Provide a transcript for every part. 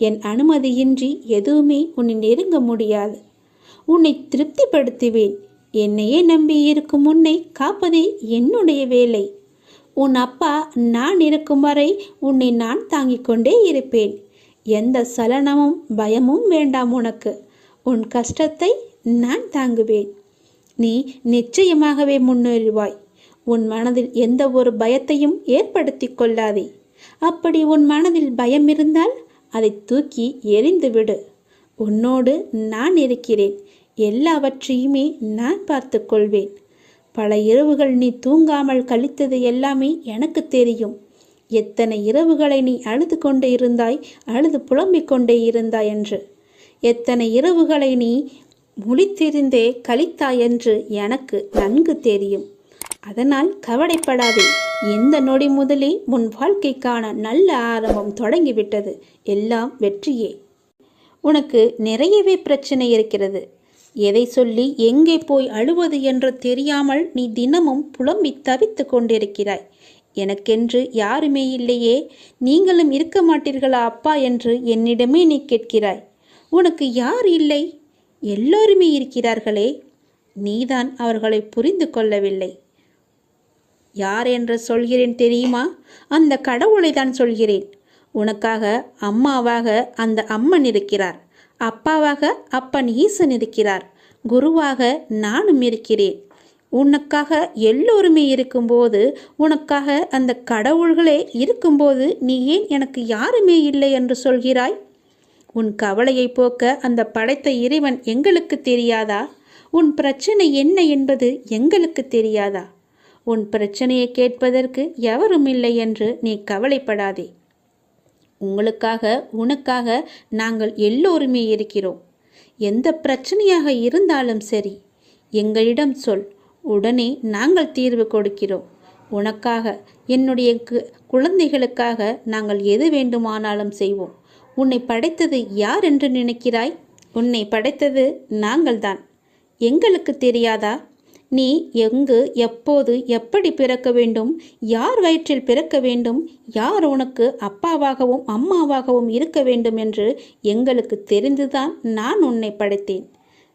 என் அனுமதியின்றி எதுவுமே உன்னை நெருங்க முடியாது. உன்னை திருப்திப்படுத்துவேன். என்னையே நம்பி இருக்கும் உன்னை காப்பதே என்னுடைய வேலை. உன் அப்பா நான் இருக்கும் வரை உன்னை நான் தாங்கிக் கொண்டே இருப்பேன். எந்த சலனமும் பயமும் வேண்டாம் உனக்கு. உன் கஷ்டத்தை நான் தாங்குவேன். நீ நிச்சயமாகவே முன்னேறுவாய். உன் மனதில் எந்த ஒரு பயத்தையும் ஏற்படுத்தி கொள்ளாதே. அப்படி உன் மனதில் பயம் இருந்தால் அதை தூக்கி எறிந்துவிடு. உன்னோடு நான் இருக்கிறேன். எல்லாவற்றையுமே நான் பார்த்து கொள்வேன். பல இரவுகள் நீ தூங்காமல் கழித்தது எல்லாமே எனக்கு தெரியும். எத்தனை இரவுகளை நீ அழுது கொண்டே இருந்தாய், அழுது புலம்பிக் கொண்டே இருந்தாய் என்று. எத்தனை இரவுகளை நீ முழித்திருந்தே கழித்தாய் என்று எனக்கு நன்கு தெரியும். அதனால் கவலைப்படாதே. இந்த நொடி முதலே உன் வாழ்க்கைக்கான நல்ல ஆரம்பம் தொடங்கிவிட்டது. எல்லாம் வெற்றியே. உனக்கு நிறையவே பிரச்சனை இருக்கிறது. எதை சொல்லி எங்கே போய் அழுவது என்று தெரியாமல் நீ தினமும் புலம்பி தவித்து கொண்டிருக்கிறாய். எனக்கென்று யாருமே இல்லையே, நீங்களும் இருக்க மாட்டீர்களா அப்பா என்று என்னிடமே நீ கேட்கிறாய். உனக்கு யார் இல்லை? எல்லோருமே இருக்கிறார்களே. நீதான் அவர்களை புரிந்து கொள்ளவில்லை. யார் என்று சொல்கிறேன் தெரியுமா? அந்த கடவுளை தான் சொல்கிறேன். உனக்காக அம்மாவாக அந்த அம்மன் இருக்கிறார். அப்பாவாக அப்பன் ஈசன் இருக்கிறார். குருவாக நானும் இருக்கிறேன். உனக்காக எல்லோருமே இருக்கும்போது, உனக்காக அந்த கடவுள்களே இருக்கும்போது நீ ஏன் எனக்கு யாருமே இல்லை என்று சொல்கிறாய்? உன் கவலையை போக்க அந்த படைத்த இறைவன் எங்களுக்கு தெரியாதா? உன் பிரச்சனை என்ன என்பது எங்களுக்கு தெரியாதா? உன் பிரச்சனையை கேட்பதற்கு எவரும் இல்லை என்று நீ கவலைப்படாதே. உங்களுக்காக உனக்காக நாங்கள் எல்லோருமே இருக்கிறோம். எந்த பிரச்சனையாக இருந்தாலும் சரி, எங்களிடம் சொல். உடனே நாங்கள் தீர்வு கொடுக்கிறோம். உனக்காக, என்னுடைய குழந்தைகளுக்காக நாங்கள் எது வேண்டுமானாலும் செய்வோம். உன்னை படைத்தது யார் என்று நினைக்கிறாய்? உன்னை படைத்தது நாங்கள்தான். எங்களுக்கு தெரியாதா? நீ எங்கு, எப்போது, எப்படி பிறக்க வேண்டும், யார் வயிற்றில் பிறக்க வேண்டும், யார் உனக்கு அப்பாவாகவும் அம்மாவாகவும் இருக்க வேண்டும் என்று எங்களுக்கு தெரிந்துதான் நான் உன்னை படைத்தேன்.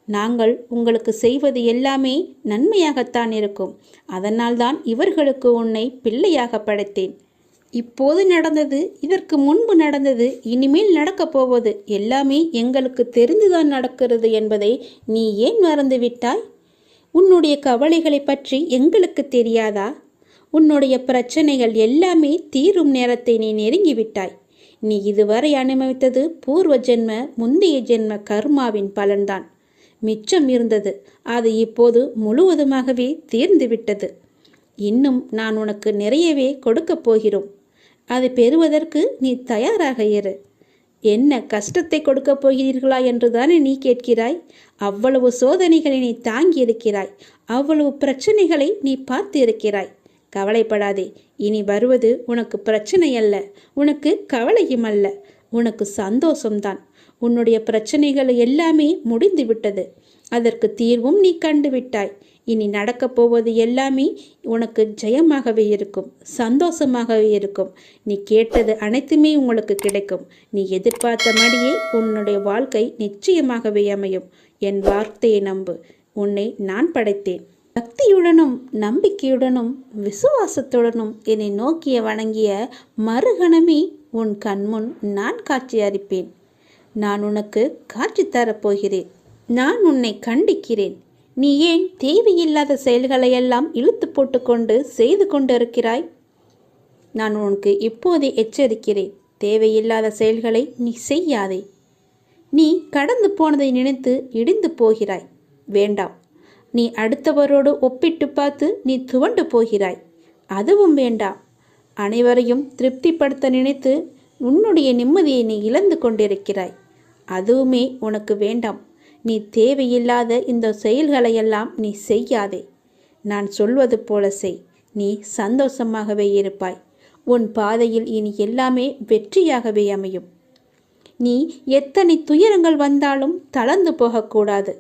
நாங்கள் உங்களுக்கு செய்வது எல்லாமே நன்மையாகத்தான் இருக்கும். அதனால்தான் இவர்களுக்கு உன்னை பிள்ளையாக படைத்தேன். இப்போது நடந்தது, இதற்கு முன்பு நடந்தது, இனிமேல் நடக்கப் போவது எல்லாமே எங்களுக்கு தெரிந்துதான் நடக்கிறது என்பதை நீ ஏன் மறந்துவிட்டாய்? உன்னுடைய கவலைகளை பற்றி எங்களுக்கு தெரியாதா? உன்னுடைய பிரச்சனைகள் எல்லாமே தீரும் நேரத்தை நீ நெருங்கிவிட்டாய். நீ இதுவரை அனுபவித்தது பூர்வ ஜென்ம, முந்தைய ஜென்ம கர்மாவின் பலன்தான். மிச்சம் இருந்தது. அது இப்போது முழுவதுமாகவே தீர்ந்துவிட்டது. இன்னும் நான் உனக்கு நிறையவே கொடுக்கப் போகிறோம். அதை பெறுவதற்கு நீ தயாராக இரு. என்ன கஷ்டத்தை கொடுக்கப் போகிறீர்களா என்றுதானே நீ கேட்கிறாய்? அவ்வளவு சோதனைகளை நீ தாங்கி இருக்கிறாய். அவ்வளவு பிரச்சனைகளை நீ பார்த்து இருக்கிறாய். கவலைப்படாதே. இனி வருவது உனக்கு பிரச்சனை அல்ல, உனக்கு கவலையும் அல்ல, உனக்கு சந்தோஷம்தான். உன்னுடைய பிரச்சனைகள் எல்லாமே முடிந்து விட்டது. அதற்கு தீர்வும் நீ கண்டுவிட்டாய். இனி நடக்கப் போவது எல்லாமே உனக்கு ஜெயமாகவே இருக்கும், சந்தோஷமாகவே இருக்கும். நீ கேட்டது அனைத்துமே உங்களுக்கு கிடைக்கும். நீ எதிர்பார்த்தபடியே உன்னுடைய வாழ்க்கை நிச்சயமாகவே அமையும். என் வார்த்தையை நம்பு. உன்னை நான் படைத்தேன். பக்தியுடனும் நம்பிக்கையுடனும் விசுவாசத்துடனும் என்னை நோக்கிய வணங்கிய மறுகணமே உன் கண்முன் நான் காட்சி அளிப்பேன். நான் உனக்கு காட்சி தரப்போகிறேன். நான் உன்னை கண்டிக்கிறேன். நீ ஏன் தேவையில்லாத செயல்களையெல்லாம் இழுத்து போட்டுக்கொண்டு செய்து கொண்டிருக்கிறாய்? நான் உனக்கு இப்போதே எச்சரிக்கிறேன். தேவையில்லாத செயல்களை நீ செய்யாதே. நீ கடந்து போனதை நினைத்து இடிந்து போகிறாய். வேண்டாம். நீ அடுத்தவரோடு ஒப்பிட்டு பார்த்து நீ துவண்டு போகிறாய். அதுவும் வேண்டாம். அனைவரையும் திருப்திப்படுத்த நினைத்து உன்னுடைய நிம்மதியை நீ இழந்து கொண்டிருக்கிறாய். அதுவுமே உனக்கு வேண்டாம். நீ தேவையில்லாத இந்த செயல்களையெல்லாம் நீ செய்யாதே. நான் சொல்வது போல செய். நீ சந்தோஷமாகவே இருப்பாய். உன் பாதையில் இனி எல்லாமே வெற்றியாகவே அமையும். நீ எத்தனை துயரங்கள் வந்தாலும் தளர்ந்து போகக்கூடாது.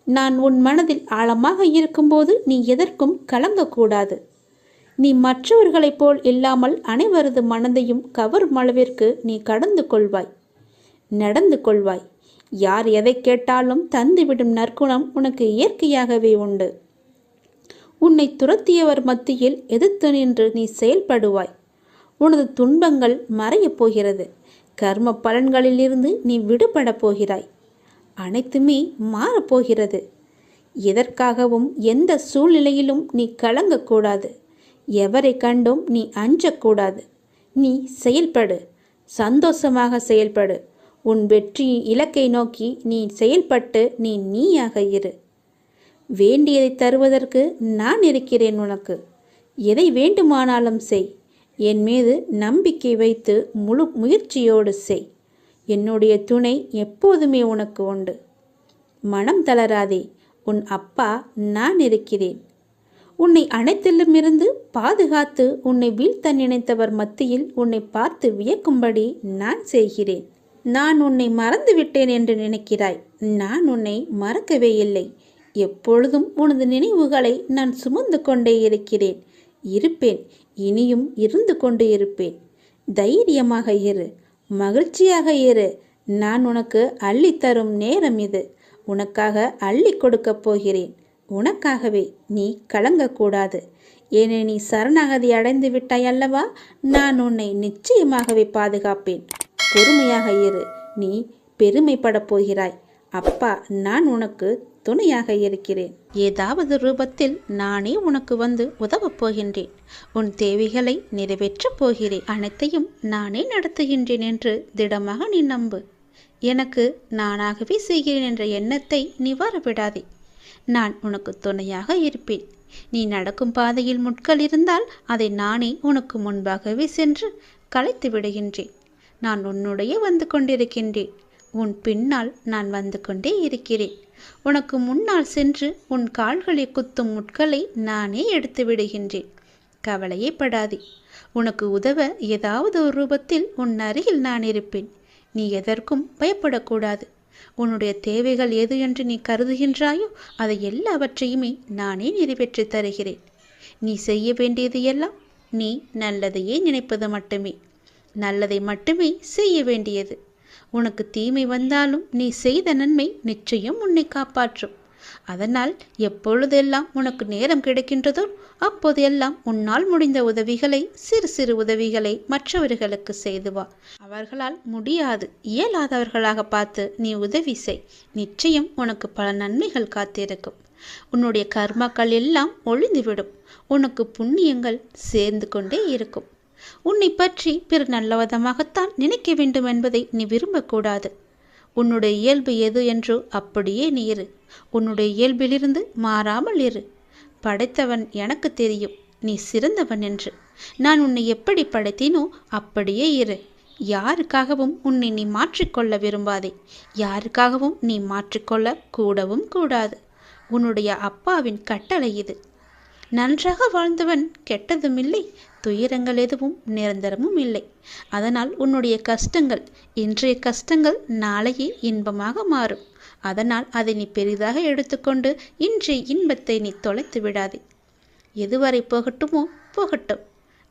நான் உன் மனதில் ஆழமாக இருக்கும்போது நீ எதற்கும் கலங்கக்கூடாது. நீ மற்றவர்களைப் போல் இல்லாமல் அனைவரது மனதையும் கவரும் அளவிற்கு நீ கடந்து கொள்வாய். நடந்து கொள்வாய். யார் எதை கேட்டாலும் தந்துவிடும் நற்குணம் உனக்கு இயற்கையாகவே உண்டு. உன்னை துரத்தியவர் மத்தியில் எதிர்த்து நின்று நீ செயல்படுவாய். உனது துன்பங்கள் மறையப் போகிறது. கர்ம பலன்களிலிருந்து நீ விடுபட போகிறாய். அனைத்துமே மாறப்போகிறது. எதற்காகவும் எந்த சூழ்நிலையிலும் நீ கலங்கக்கூடாது. எவரை கண்டும் நீ அஞ்சக்கூடாது. நீ செயல்படு, சந்தோஷமாக செயல்படு. உன் வெற்றி இலக்கை நோக்கி நீ செயல்பட்டு நீயாக இரு. வேண்டியதை தருவதற்கு நான் இருக்கிறேன் உனக்கு. எதை வேண்டுமானாலும் செய். என் மீது நம்பிக்கை வைத்து முழு முயற்சியோடு செய். என்னுடைய துணை எப்போதுமே உனக்கு உண்டு. மனம் தளராதே. உன் அப்பா நான் இருக்கிறேன். உன்னை அனைத்திலுமிருந்து பாதுகாத்து உன்னை வீழ்த்த நினைத்தவர் மத்தியில் உன்னை பார்த்து வியக்கும்படி நான் செய்கிறேன். நான் உன்னை மறந்துவிட்டேன் என்று நினைக்கிறாய். நான் உன்னை மறக்கவே இல்லை. எப்பொழுதும் உனது நினைவுகளை நான் சுமந்து கொண்டே இருக்கிறேன். இருப்பேன். இனியும் இருந்து கொண்டு இருப்பேன். தைரியமாக இரு. மகிழ்ச்சியாக இரு. நான் உனக்கு அள்ளித்தரும் நேரம் இது. உனக்காக அள்ளி கொடுக்கப் போகிறேன். உனக்காகவே. நீ கலங்கக்கூடாது. ஏனே நீ சரணாகதி அடைந்து விட்டாய் அல்லவா? நான் உன்னை நிச்சயமாகவே பாதுகாப்பேன். பொறுமையாக இரு. நீ பெருமைப்படப் போகிறாய். அப்பா நான் உனக்கு துணையாக இருக்கிறேன். ஏதாவது ரூபத்தில் நானே உனக்கு வந்து உதவப் போகின்றேன். உன் தேவைகளை நிறைவேற்றப் போகிறேன். அனைத்தையும் நானே நடத்துகின்றேன் என்று திடமாக நீ நம்பு. எனக்கு நானாகவே செய்கிறேன் என்ற எண்ணத்தை நீ வரவிடாதே. நான் உனக்கு துணையாக இருப்பேன். நீ நடக்கும் பாதையில் முட்கள் இருந்தால் அதை நானே உனக்கு முன்பாகவே சென்று களைத்து விடுகின்றேன். நான் உன்னுடைய வந்து கொண்டிருக்கின்றேன். உன் பின்னால் நான் வந்து கொண்டே இருக்கிறேன். உனக்கு முன்னால் சென்று உன் கால்களை குத்தும் முட்களை நானே எடுத்து விடுகின்றேன். கவலையே படாதே. உனக்கு உதவ ஏதாவது ஒரு ரூபத்தில் உன் அருகில் நான் இருப்பேன். நீ எதற்கும் பயப்படக்கூடாது. உன்னுடைய தேவைகள் எது என்று நீ கருதுகின்றாயோ அதை எல்லாவற்றையுமே நானே நிறைவேற்றி தருகிறேன். நீ செய்ய வேண்டியது எல்லாம் நீ நல்லதையே நினைப்பது மட்டுமே. நல்லதை மட்டுமே செய்ய வேண்டியது. உனக்கு தீமை வந்தாலும் நீ செய்த நன்மை நிச்சயம் உன்னை காப்பாற்றும். அதனால் எப்பொழுதெல்லாம் உனக்கு நேரம் கிடைக்கின்றதோ அப்போதெல்லாம் உன்னால் முடிந்த உதவிகளை, சிறு சிறு உதவிகளை மற்றவர்களுக்கு செய்து வா. அவர்களால் முடியாது, இயலாதவர்களாக பார்த்து நீ உதவி செய். நிச்சயம் உனக்கு பல நன்மைகள் காத்திருக்கும். உன்னுடைய கர்மாக்கள் எல்லாம் ஒழிந்துவிடும். உனக்கு புண்ணியங்கள் சேர்ந்து கொண்டே இருக்கும். உன்னை பற்றி பிறர் நல்லவிதமாகத்தான் நினைக்க வேண்டும் என்பதை நீ விரும்பக்கூடாது. உன்னுடைய இயல்பு எது என்றோ அப்படியே நீ இரு. உன்னுடைய இயல்பிலிருந்து மாறாமல் இரு. படைத்தவன் எனக்கு தெரியும் நீ சிறந்தவன் என்று. நான் உன்னை எப்படி படைத்தேனோ அப்படியே இரு. யாருக்காகவும் உன்னை நீ மாற்றிக்கொள்ள விரும்பாதே. யாருக்காகவும் நீ மாற்றிக்கொள்ள கூடவும் கூடாது. உன்னுடைய அப்பாவின் கட்டளை இது. நன்றாக வாழ்ந்தவன் கெட்டதும் இல்லை, துயரங்கள் எதுவும் நிரந்தரமும் இல்லை. அதனால் உன்னுடைய கஷ்டங்கள், இன்றைய கஷ்டங்கள் நாளையே இன்பமாக மாறும். அதனால் அதை நீ பெரிதாக எடுத்துக்கொண்டு இன்றைய இன்பத்தை நீ தொலைத்து விடாதே. எதுவரை போகட்டுமோ போகட்டும்.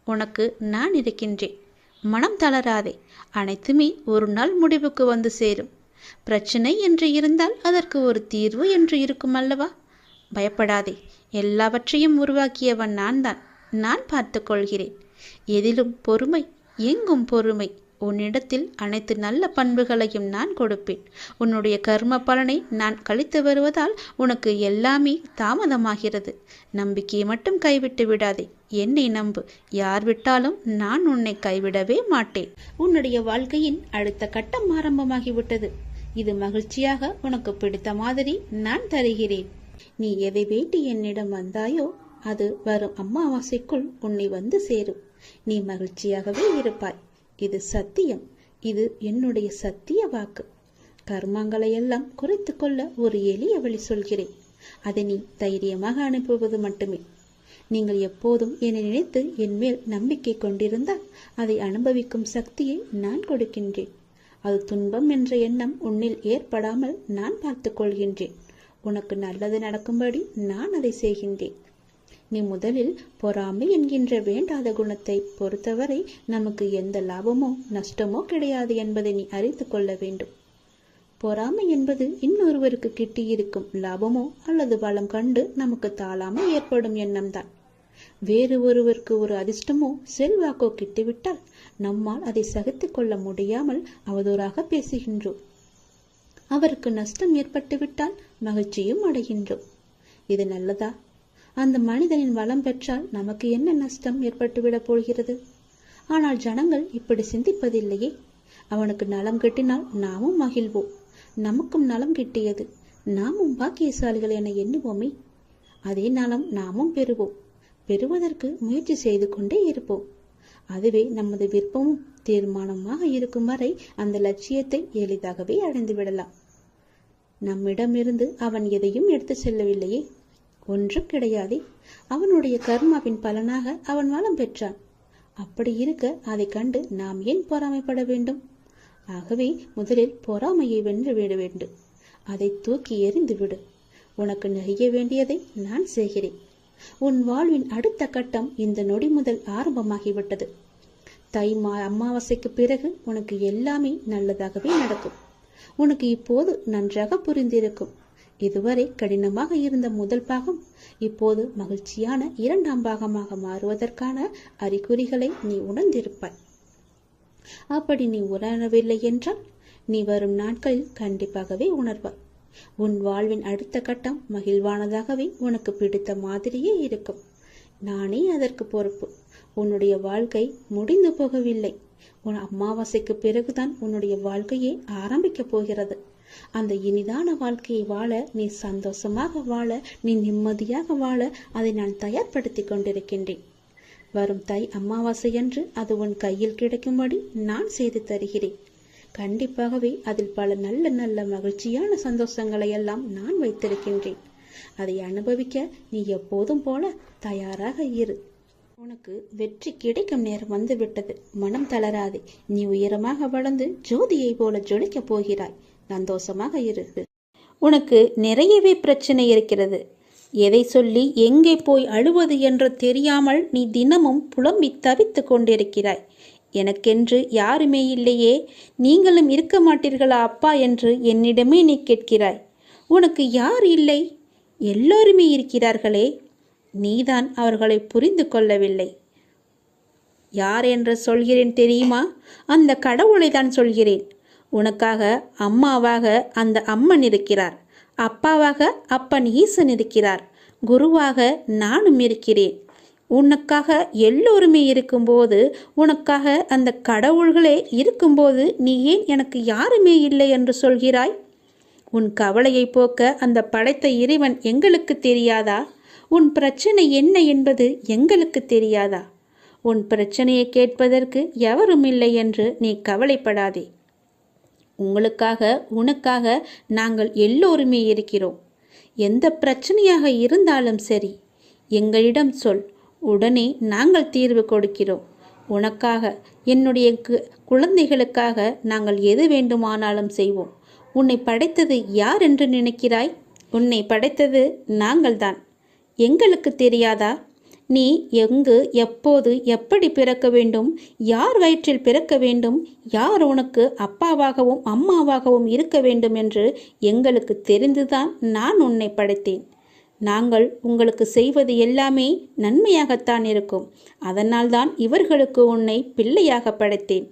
உனக்கு நான் இருக்கின்றேன். மனம் தளராதே. அனைத்துமே ஒரு நாள் முடிவுக்கு வந்து சேரும். பிரச்சனை என்று இருந்தால் அதற்கு ஒரு தீர்வு என்று இருக்கும் அல்லவா? பயப்படாதே. எல்லாவற்றையும் உருவாக்கியவன் நான் தான். நான் பார்த்து கொள்கிறேன். எதிலும் பொறுமை, எங்கும் பொறுமை. உன்னிடத்தில் அனைத்து நல்ல பண்புகளையும் நான் கொடுப்பேன். உன்னுடைய கர்ம பலனை நான் கழித்து வருவதால் உனக்கு எல்லாமே தாமதமாகிறது. நம்பிக்கையை மட்டும் கைவிட்டு விடாதே. என்னை நம்பு. யார் விட்டாலும் நான் உன்னை கைவிடவே மாட்டேன். உன்னுடைய வாழ்க்கையின் அடுத்த கட்டம் ஆரம்பமாகிவிட்டது. இது மகிழ்ச்சியாக உனக்கு பிடித்த மாதிரி நான் தருகிறேன். நீ எதை வேண்டி என்னிடம் வந்தாயோ அது வரும் அமாவாசைக்குள் உன்னை வந்து சேரும். நீ மகிழ்ச்சியாகவே இருப்பாய். இது சத்தியம். இது என்னுடைய சத்திய வாக்கு. கர்மங்களை எல்லாம் குறைத்து கொள்ள ஒரு எளிய வழி சொல்கிறேன். அதை நீ தைரியமாக அனுப்புவது மட்டுமே. நீங்கள் எப்போதும் என்னை நினைத்து என் மேல் நம்பிக்கை கொண்டிருந்தால் அதை அனுபவிக்கும் சக்தியை நான் கொடுக்கின்றேன். அது துன்பம் என்ற எண்ணம் உன்னில் ஏற்படாமல் நான் பார்த்து கொள்கின்றேன். உனக்கு நல்லது நடக்கும்படி நான் அதை செய்கின்றேன். நீ முதலில் பொறாமை என்கின்ற வேண்டாத குணத்தை பொறுத்தவரை நமக்கு எந்த லாபமோ நஷ்டமோ கிடையாது என்பதை நீ அறிந்து கொள்ள வேண்டும். பொறாமை என்பது இன்னொருவருக்கு கிட்டியிருக்கும் லாபமோ அல்லது பலம் கண்டு நமக்கு தாளாமல் ஏற்படும் எண்ணம்தான். வேறு ஒருவருக்கு ஒரு அதிர்ஷ்டமோ செல்வாக்கோ கிட்டிவிட்டால் நம்மால் அதை சகித்து கொள்ள முடியாமல் அவதூறாக பேசுகின்றோம். அவருக்கு நஷ்டம் ஏற்பட்டுவிட்டால் மகிழ்ச்சியும் அடைகின்றோம். இது நல்லதா? அந்த மனிதனின் வளம் பெற்றால் நமக்கு என்ன நஷ்டம் ஏற்பட்டுவிடப் போகிறது? ஆனால் ஜனங்கள் இப்படி சிந்திப்பதில்லையே. அவனுக்கு நலம் கிட்டினால் நாமும் மகிழ்வோம். நமக்கும் நலம் கிட்டியது, நாமும் பாக்கியசாலிகள் என எண்ணுவோமே. அதே நலம் நாமும் பெறுவோம். பெறுவதற்கு முயற்சி செய்து கொண்டே இருப்போம். அதுவே நமது விருப்பமும் தீர்மானமாக இருக்கும் வரை அந்த லட்சியத்தை எளிதாகவே அடைந்து விடலாம். நம்மிடமிருந்து அவன் எதையும் எடுத்து செல்லவில்லையே, ஒன்றும் கிடையாதே. அவனுடைய கர்மாவின் பலனாக அவன் வளம் பெற்றான். அப்படி இருக்க அதை கண்டு நாம் ஏன் பொறாமைப்பட வேண்டும்? ஆகவே முதலில் பொறாமையை வென்று விட வேண்டும். அதை தூக்கி எறிந்து விடு. உனக்கு நெய்ய வேண்டியதை நான் செய்கிறேன். உன் வாழ்வின் அடுத்த கட்டம் இந்த நொடி முதல் ஆரம்பமாகிவிட்டது. அமாவாசைக்கு பிறகு உனக்கு எல்லாமே நல்லதாகவே நடக்கும். உனக்கு இப்போது நன்றாக புரிந்திருக்கும். இதுவரை கடினமாக இருந்த முதல் பாகம் இப்போது மகிழ்ச்சியான இரண்டாம் பாகமாக மாறுவதற்கான அறிகுறிகளை நீ உணர்ந்திருப்பாய். அப்படி நீ உணரவில்லை என்றால் நீ வரும் நாட்களில் கண்டிப்பாகவே உணர்வாய். உன் வாழ்வின் அடுத்த கட்டம் மகிழ்வானதாகவே உனக்கு பிடித்த மாதிரியே இருக்கும். நானே அதற்கு பொறுப்பு. உன்னுடைய வாழ்க்கை முடிந்து போகவில்லை. உன் அமாவாசைக்கு பிறகுதான் உன்னுடைய வாழ்க்கையே ஆரம்பிக்கப் போகிறது. அந்த இனிதான வாழ்க்கையை வாழ, நீ சந்தோஷமாக வாழ, நீ நிம்மதியாக வாழ அதை நான் தயார்படுத்தி கொண்டிருக்கின்றேன். வரும் அமாவாசை அன்று அது உன் கையில் கிடைக்கும்படி நான் செய்து தருகிறேன். கண்டிப்பாகவே அதில் பல நல்ல நல்ல மகிழ்ச்சியான சந்தோஷங்களை எல்லாம் நான் வைத்திருக்கின்றேன். அதை அனுபவிக்க நீ எப்போதும் போல தயாராக இரு. உனக்கு வெற்றி கிடைக்கும் நேரம் வந்துவிட்டது. மனம் தளராதே. நீ உயரமாக வளர்ந்து ஜோதியை போல ஜொலிக்கப் போகிறாய். சந்தோஷமாக இரு. உனக்கு நிறையவே பிரச்சனை இருக்கிறது. எதை சொல்லி எங்கே போய் அழுவது என்று தெரியாமல் நீ தினமும் புலம்பி தவித்து கொண்டிருக்கிறாய். எனக்கென்று யாருமே இல்லையே, நீங்களும் இருக்க மாட்டீர்களா அப்பா என்று என்னிடமே நீ கேட்கிறாய். உனக்கு யார் இல்லை? எல்லோருமே இருக்கிறார்களே. நீதான் அவர்களை புரிந்து கொள்ளவில்லை. யார் என்று சொல்கிறேன் தெரியுமா? அந்த கடவுளை தான் சொல்கிறேன். உனக்காக அம்மாவாக அந்த அம்மன் இருக்கிறார். அப்பாவாக அப்பன் ஈசன் இருக்கிறார். குருவாக நானும் இருக்கிறேன். உனக்காக எல்லோருமே இருக்கும்போது, உனக்காக அந்த கடவுள்களே இருக்கும்போது நீ ஏன் எனக்கு யாருமே இல்லை என்று சொல்கிறாய்? உன் கவலையை போக்க அந்த படைத்த இறைவன் எங்களுக்கு தெரியாதா? உன் பிரச்சனை என்ன என்பது எங்களுக்கு தெரியாதா? உன் பிரச்சனையை கேட்பதற்கு எவரும் இல்லை என்று நீ கவலைப்படாதே. உங்களுக்காக உனக்காக நாங்கள் எல்லோருமே இருக்கிறோம். எந்த பிரச்சனையாக இருந்தாலும் சரி, எங்களிடம் சொல். உடனே நாங்கள் தீர்வு கொடுக்கிறோம். உனக்காக, என்னுடைய குழந்தைகளுக்காக நாங்கள் எது வேண்டுமானாலும் செய்வோம். உன்னை படைத்தது யார் என்று நினைக்கிறாய்? உன்னை படைத்தது நாங்கள்தான். எங்களுக்கு தெரியாதா? நீ எங்கு, எப்போது, எப்படி பிறக்க வேண்டும், யார் வயிற்றில் பிறக்க வேண்டும், யார் உனக்கு அப்பாவாகவும் அம்மாவாகவும் இருக்க வேண்டும் என்று எங்களுக்கு தெரிந்துதான் நான் உன்னை படைத்தேன். நாங்கள் உங்களுக்கு செய்வது எல்லாமே நன்மையாகத்தான் இருக்கும். அதனால்தான் இவர்களுக்கு உன்னை பிள்ளையாக படைத்தேன்.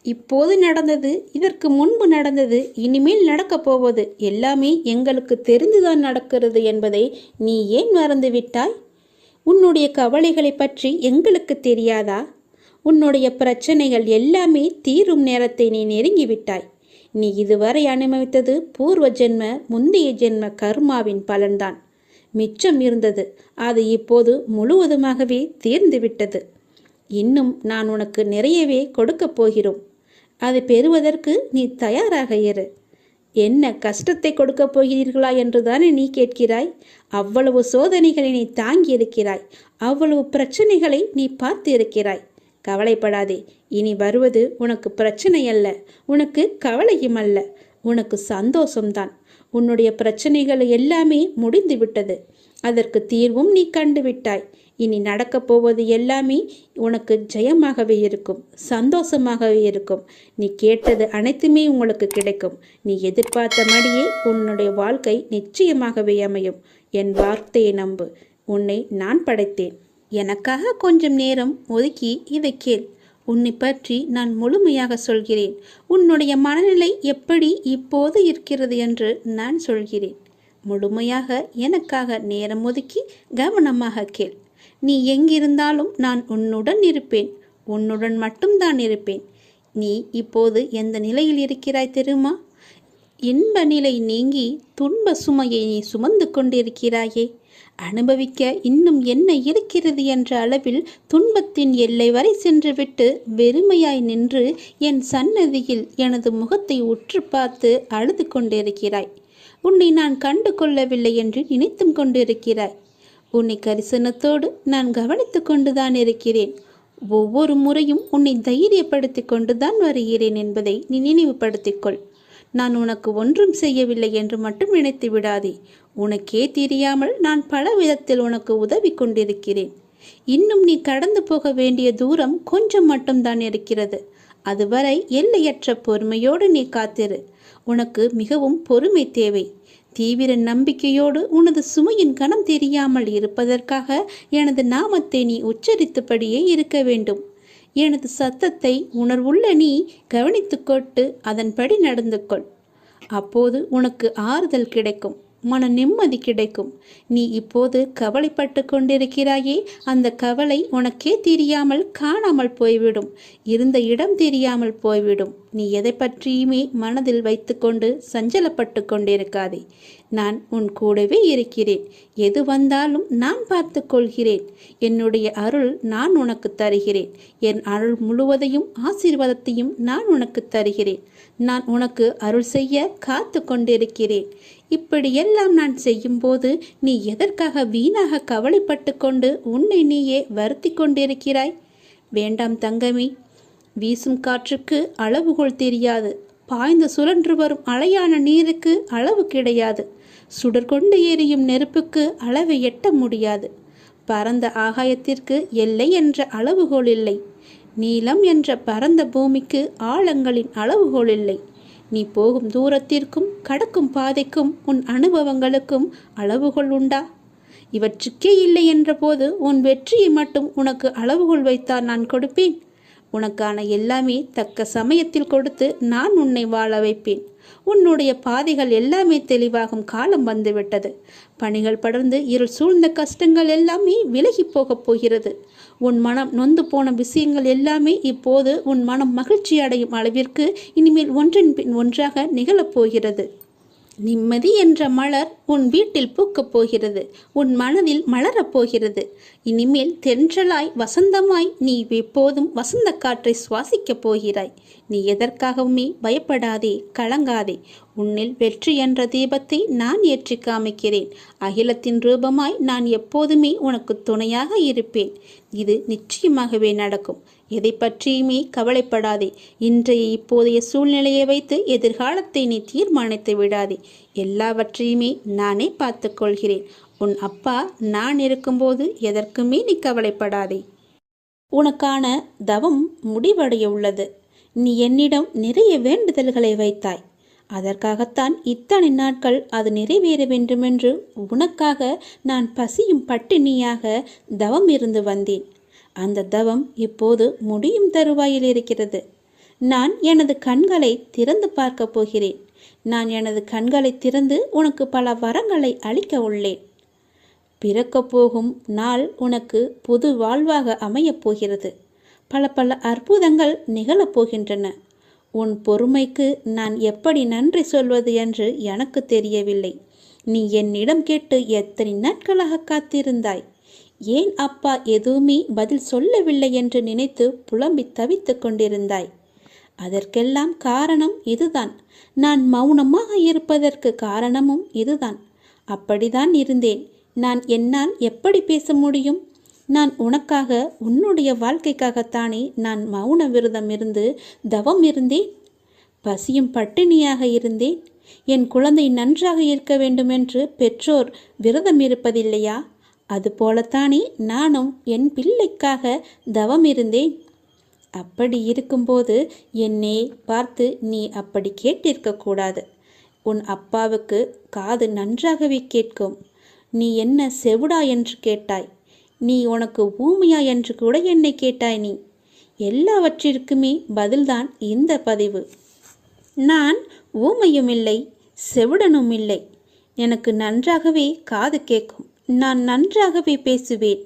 இப்போது நடந்தது, இதற்கு முன்பு நடந்தது, இனிமேல் நடக்கப் போவது எல்லாமே எங்களுக்கு தெரிந்துதான் நடக்கிறது என்பதை நீ ஏன் மறந்துவிட்டாய்? உன்னுடைய கவலைகளை பற்றி எங்களுக்கு தெரியாதா? உன்னுடைய பிரச்சனைகள் எல்லாமே தீரும் நேரத்தை நீ நெருங்கிவிட்டாய். நீ இதுவரை அனுபவித்தது பூர்வ ஜென்ம, முந்தைய ஜென்ம கர்மாவின் பலன்தான். மிச்சம் இருந்தது, அது இப்போது முழுவதுமாகவே தீர்ந்துவிட்டது. இன்னும் நான் உனக்கு நிறையவே கொடுக்கப் போகிறோம். அதை பெறுவதற்கு நீ தயாராக இரு. என்ன கஷ்டத்தை கொடுக்கப் போகிறீர்களா என்றுதானே நீ கேட்கிறாய்? அவ்வளவு சோதனைகளை நீ தாங்கி இருக்கிறாய். அவ்வளவு பிரச்சனைகளை நீ பார்த்து இருக்கிறாய். கவலைப்படாதே. இனி வருவது உனக்கு பிரச்சனை அல்ல, உனக்கு கவலையும் அல்ல, உனக்கு சந்தோஷம்தான். உன்னுடைய பிரச்சனைகள் எல்லாமே முடிந்து விட்டது. அதற்கு தீர்வும் நீ கண்டுவிட்டாய். இனி நடக்கப் போவது எல்லாமே உனக்கு ஜெயமாகவே இருக்கும், சந்தோஷமாகவே இருக்கும். நீ கேட்டது அனைத்துமே உங்களுக்கு கிடைக்கும். நீ எதிர்பார்த்தபடியே உன்னுடைய வாழ்க்கை நிச்சயமாகவே அமையும். என் வார்த்தையை நம்பு. உன்னை நான் படைத்தேன். எனக்காக கொஞ்சம் நேரம் ஒதுக்கி இதை கேள். உன்னை பற்றி நான் முழுமையாக சொல்கிறேன். உன்னுடைய மனநிலை எப்படி இப்போது இருக்கிறது என்று நான் சொல்கிறேன். முழுமையாக எனக்காக நேரம் ஒதுக்கி கவனமாக கேள். நீ எங்கிருந்தாலும் நான் உன்னுடன் இருப்பேன். உன்னுடன் மட்டும்தான் இருப்பேன். நீ இப்போது எந்த நிலையில் இருக்கிறாய் தெரியுமா? இன்ப நிலை நீங்கி துன்ப சுமையை நீ சுமந்து கொண்டிருக்கிறாயே. அனுபவிக்க இன்னும் என்ன இருக்கிறது என்ற அளவில் துன்பத்தின் எல்லை வரை சென்றுவிட்டு வெறுமையாய் நின்று என் சன்னதியில் எனது முகத்தை உற்று பார்த்து அழுது கொண்டிருக்கிறாய். உன்னை நான் கண்டு கொள்ளவில்லை என்று நினைத்தும் கொண்டிருக்கிறாய். உன்னை கரிசனத்தோடு நான் கவனித்து கொண்டுதான் இருக்கிறேன். ஒவ்வொரு முறையும் உன்னை தைரியப்படுத்தி கொண்டுதான் வருகிறேன் என்பதை நீ நினைவுபடுத்திக்கொள். நான் உனக்கு ஒன்றும் செய்யவில்லை என்று மட்டும் நினைத்து விடாதே. உனக்கே தெரியாமல் நான் பல விதத்தில் உனக்கு உதவி கொண்டிருக்கிறேன். இன்னும் நீ கடந்து போக வேண்டிய தூரம் கொஞ்சம் மட்டும்தான் இருக்கிறது. அதுவரை எல்லையற்ற பொறுமையோடு நீ காத்திரு. உனக்கு மிகவும் பொறுமை தேவை. தீவிர நம்பிக்கையோடு உனது சுமையின் கணம் தெரியாமல் இருப்பதற்காக எனது நாமத்தை நீ உச்சரித்தபடியே இருக்க வேண்டும். எனது சத்தத்தை உணர்வுள்ள நீ கவனித்துக்கொண்டு அதன்படி நடந்து கொள். அப்போது உனக்கு ஆறுதல் கிடைக்கும், மன நிம்மதி கிடைக்கும். நீ இப்போது கவலைப்பட்டு கொண்டிருக்கிறாயே, அந்த கவலை உனக்கே தெரியாமல் காணாமல் போய்விடும். இருந்த இடம் தெரியாமல் போய்விடும். நீ எதை பற்றியுமே மனதில் வைத்துக்கொண்டு சஞ்சலப்பட்டு கொண்டிருக்காதே. நான் உன் கூடவே இருக்கிறேன். எது வந்தாலும் நான் பார்த்து கொள்கிறேன். என்னுடைய அருள் நான் உனக்கு தருகிறேன். என் அருள் முழுவதையும் ஆசீர்வாதத்தையும் நான் உனக்கு தருகிறேன். நான் உனக்கு அருள் செய்ய காத்து கொண்டிருக்கிறேன். இப்படியெல்லாம் நான் செய்யும்போது நீ எதற்காக வீணாக கவலைப்பட்டு கொண்டு உன்னை நீயே வருத்தி கொண்டிருக்கிறாய்? வேண்டாம் தங்கமே. வீசும் காற்றுக்கு அளவுகோல் தெரியாது. பாய்ந்து சுழன்று வரும் அலையான நீருக்கு அளவு கிடையாது. சுடர் கொண்டு எரியும் நெருப்புக்கு அளவை எட்ட முடியாது. பரந்த ஆகாயத்திற்கு எல்லை என்ற அளவுகோல் இல்லை. நீளம் என்ற பரந்த பூமிக்கு ஆழங்களின் அளவுகோல் இல்லை. நீ போகும் தூரத்திற்கும் கடக்கும் பாதைக்கும் உன் அனுபவங்களுக்கும் அளவுகோல் உண்டா? இவற்றுக்கே இல்லை என்ற போது உன் வெற்றியை மட்டும் உனக்கு அளவுகோல் வைத்தால் நான் கொடுப்பேன். உனக்கான எல்லாமே தக்க சமயத்தில் கொடுத்து நான் உன்னை வாழ வைப்பேன். உன்னுடைய பாதைகள் எல்லாமே தெளிவாகும் காலம் வந்துவிட்டது. பணிகள் படர்ந்து இருள் சூழ்ந்த கஷ்டங்கள் எல்லாமே விலகி போகப் போகிறது. உன் மனம் நொந்து போன விஷயங்கள் எல்லாமே இப்போது உன் மனம் மகிழ்ச்சி அடையும் அளவிற்கு இனிமேல் ஒன்றின் பின் ஒன்றாக நிகழப்போகிறது. நிம்மதி என்ற மலர் உன் வீட்டில் பூக்கப் போகிறது. உன் மனதில் மலரப் போகிறது. இனிமேல் தென்றலாய் வசந்தமாய் நீ எப்போதும் வசந்த காற்றை சுவாசிக்கப் போகிறாய். நீ எதற்காகவுமே பயப்படாதே, கலங்காதே. உன்னில் வெற்றி என்ற தீபத்தை நான் ஏற்றி காமிக்கிறேன். அகிலத்தின் ரூபமாய் நான் எப்போதுமே உனக்கு துணையாக இருப்பேன். இது நிச்சயமாகவே நடக்கும். எதை பற்றியுமே கவலைப்படாதே. இன்றைய இப்போதைய சூழ்நிலையை வைத்து எதிர்காலத்தை நீ தீர்மானித்து விடாதே. எல்லாவற்றையுமே நானே பார்த்து கொள்கிறேன். உன் அப்பா நான் இருக்கும்போது எதற்குமே நீ கவலைப்படாதே. உனக்கான தவம் முடிவடைய உள்ளது. நீ என்னிடம் நிறைய வேண்டுதல்களை வைத்தாய். அதற்காகத்தான் இத்தனை நாட்கள் அது நிறைவேற வேண்டுமென்று உனக்காக நான் பசியும் பட்டினியாக தவம் இருந்து வந்தேன். அந்த தவம் இப்போது முடியும் தருவாயில் இருக்கிறது. நான் எனது கண்களை திறந்து பார்க்க போகிறேன். நான் எனது கண்களை திறந்து உனக்கு பல வரங்களை அளிக்க உள்ளேன். பிறக்கப் போகும் நாள் உனக்கு புது வாழ்வாக அமையப் போகிறது. பல பல அற்புதங்கள் நிகழப்போகின்றன. உன் பொறுமைக்கு நான் எப்படி நன்றி சொல்வது என்று எனக்கு தெரியவில்லை. நீ என்னிடம் கேட்டு எத்தனை நாட்களாக காத்திருந்தாய். ஏன் அப்பா எதுவுமே பதில் சொல்லவில்லை என்று நினைத்து புலம்பி தவித்து கொண்டிருந்தாய். அதற்கெல்லாம் காரணம் இதுதான். நான் மௌனமாக இருப்பதற்கு காரணமும் இதுதான். அப்படிதான் இருந்தேன். என்னால் எப்படி பேச முடியும்? நான் உனக்காக, உன்னுடைய வாழ்க்கைக்காகத்தானே நான் மௌன விரதம் இருந்து தவம் இருந்தேன். பசியும் பட்டினியாக இருந்தேன். என் குழந்தை நன்றாக இருக்க வேண்டுமென்று பெற்றோர் விரதம் இருப்பதில்லையா? அதுபோலத்தானே நானும் என் பிள்ளைக்காக தவம் இருந்தேன். அப்படி இருக்கும்போது என்னை பார்த்து நீ அப்படி கேட்டிருக்கக்கூடாது. உன் அப்பாவுக்கு காது நன்றாகவே கேட்கும். நீ என்ன செவிடா என்று கேட்டாய். நீ உனக்கு ஊமையா என்று கூட என்னை கேட்டாய். நீ எல்லாவற்றிற்குமே பதில்தான் இந்த பதிவு. நான் ஊமையும் இல்லை, செவிடனும் இல்லை. எனக்கு நன்றாகவே காது கேட்கும். நான் நன்றாகவே பேசுவேன்.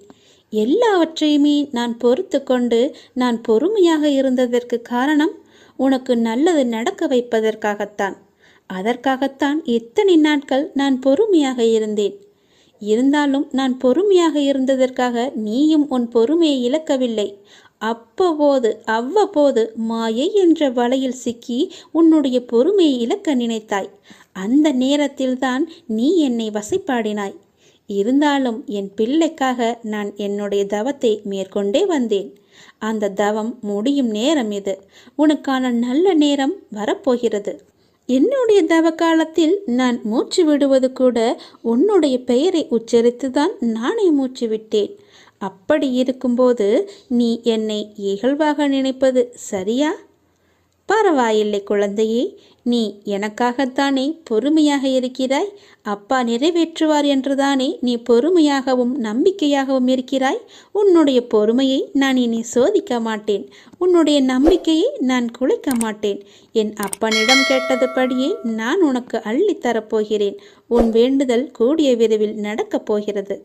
எல்லாவற்றையுமே நான் பொறுத்து கொண்டு நான் பொறுமையாக இருந்ததற்கு காரணம் உனக்கு நல்லது நடக்க வைப்பதற்காகத்தான். அதற்காகத்தான் இத்தனை நாட்கள் நான் பொறுமையாக இருந்தேன். இருந்தாலும் நான் பொறுமையாக இருந்ததற்காக நீயும் உன் பொறுமையை இழக்கவில்லை. அவ்வப்போது மாயை என்ற வலையில் சிக்கி உன்னுடைய பொறுமையை இழக்க நினைத்தாய். அந்த நேரத்தில்தான் நீ என்னை வசைப்பாடினாய். இருந்தாலும் என் பிள்ளைக்காக நான் என்னுடைய தவத்தை மேற்கொண்டே வந்தேன். அந்த தவம் முடியும் நேரம் இது. உனக்கான நல்ல நேரம் வரப்போகிறது. என்னுடைய தவ காலத்தில் நான் மூச்சு விடுவது கூட உன்னுடைய பெயரை உச்சரித்துதான் நானே மூச்சு விட்டேன். அப்படி இருக்கும்போது நீ என்னை இகழ்வாக நினைப்பது சரியா? பரவாயில்லை குழந்தையே, நீ எனக்காகத்தானே பொறுமையாக இருக்கிறாய். அப்பா நிறைவேற்றுவார் என்றுதானே நீ பொறுமையாகவும் நம்பிக்கையாகவும் இருக்கிறாய். உன்னுடைய பொறுமையை நான் இனி சோதிக்க மாட்டேன். உன்னுடைய நம்பிக்கையை நான் குலைக்க மாட்டேன். என் அப்பனிடம் கேட்டதுபடியே நான் உனக்கு அள்ளித்தரப்போகிறேன். உன் வேண்டுதல் கூடிய விரைவில் நடக்கப் போகிறது.